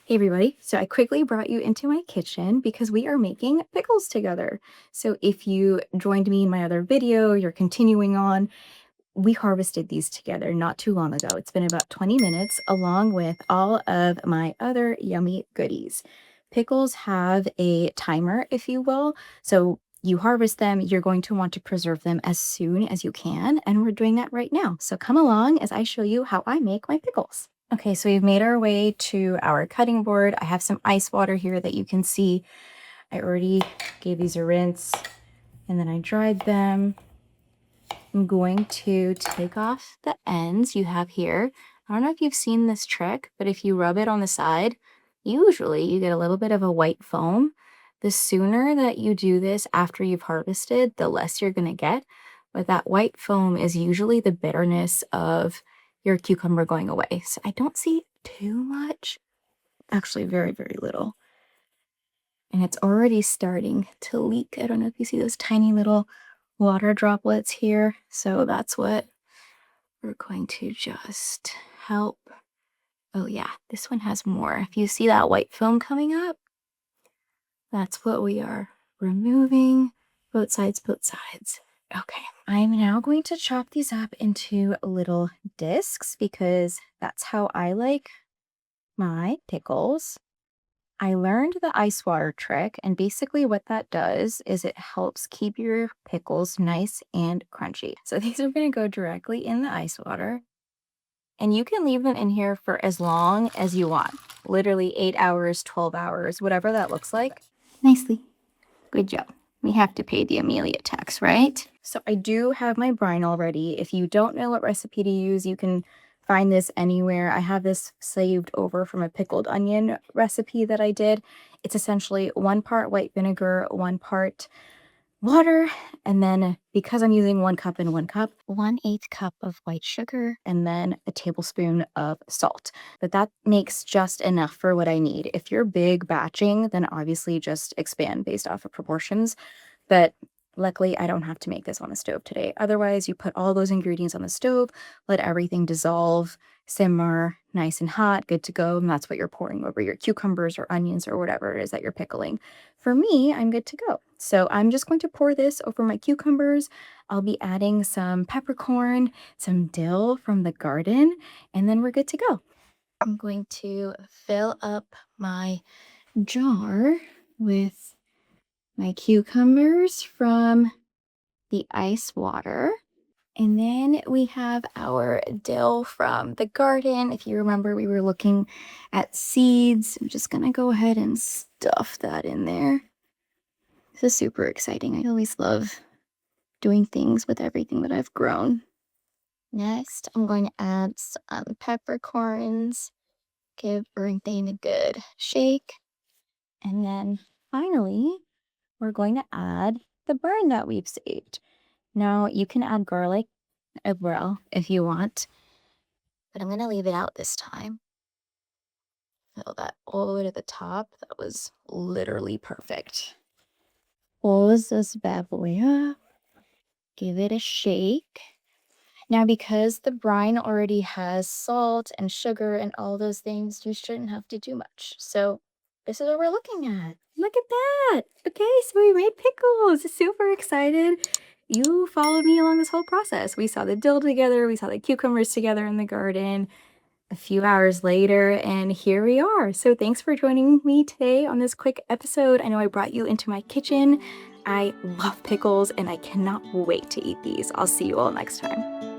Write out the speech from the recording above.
Hey everybody, so I quickly brought you into my kitchen because we are making pickles together. So if you joined me in my other video, you're continuing on, we harvested these together not too long ago. It's been about 20 minutes along with all of my other yummy goodies. Pickles have a timer, if you will. So you harvest them, you're going to want to preserve them as soon as you can, and we're doing that right now. So come along as I show you how I make my pickles. Okay, so we've made our way to our cutting board. I have some ice water here that you can see. I already gave these a rinse and then I dried them. I'm going to take off the ends you have here. I don't know if you've seen this trick, but if you rub it on the side, usually you get a little bit of a white foam. The sooner that you do this after you've harvested, the less you're going to get. But that white foam is usually the bitterness of your cucumber going away. So I don't see too much, actually very, very little. And it's already starting to leak. I don't know if you see those tiny little water droplets here. So that's what we're going to just help. Oh yeah, this one has more. If you see that white film coming up, that's what we are removing. Both sides, both sides. Okay, I'm now going to chop these up into little discs because that's how I like my pickles. I learned the ice water trick, and basically what that does is it helps keep your pickles nice and crunchy. So these are going to go directly in the ice water, and you can leave them in here for as long as you want. Literally 8 hours, 12 hours, whatever that looks like. Nicely. Good job. We have to pay the Amelia tax, right? So I do have my brine already. If you don't know what recipe to use, you can find this anywhere. I have this saved over from a pickled onion recipe that I did. It's essentially 1 part white vinegar, 1 part water, and then because I'm using 1 cup and 1 cup, 1/8 cup of white sugar, and then a tablespoon of salt. But that makes just enough for what I need. If you're big batching, then obviously just expand based off of proportions. But luckily, I don't have to make this on the stove today. Otherwise, you put all those ingredients on the stove, let everything dissolve, simmer, nice and hot, good to go, and that's what you're pouring over your cucumbers or onions or whatever it is that you're pickling. For me, I'm good to go. So I'm just going to pour this over my cucumbers. I'll be adding some peppercorn, some dill from the garden, and then we're good to go. I'm going to fill up my jar with my cucumbers from the ice water. And then we have our dill from the garden. If you remember, we were looking at seeds. I'm just gonna go ahead and stuff that in there. This is super exciting. I always love doing things with everything that I've grown. Next, I'm going to add some peppercorns, give everything a good shake. And then finally, we're going to add the brine that we've saved. Now, you can add garlic as well if you want, but I'm going to leave it out this time. Fill that all the way to the top. That was literally perfect. Close this bad boy up. Give it a shake. Now, because the brine already has salt and sugar and all those things, you shouldn't have to do much. So this is what we're looking at. Look at that. Okay, so we made pickles. Super excited. You followed me along this whole process. We saw the dill together. We saw the cucumbers together in the garden. A few hours later, and here we are. So thanks for joining me today on this quick episode. I know I brought you into my kitchen. I love pickles, and I cannot wait to eat these. I'll see you all next time.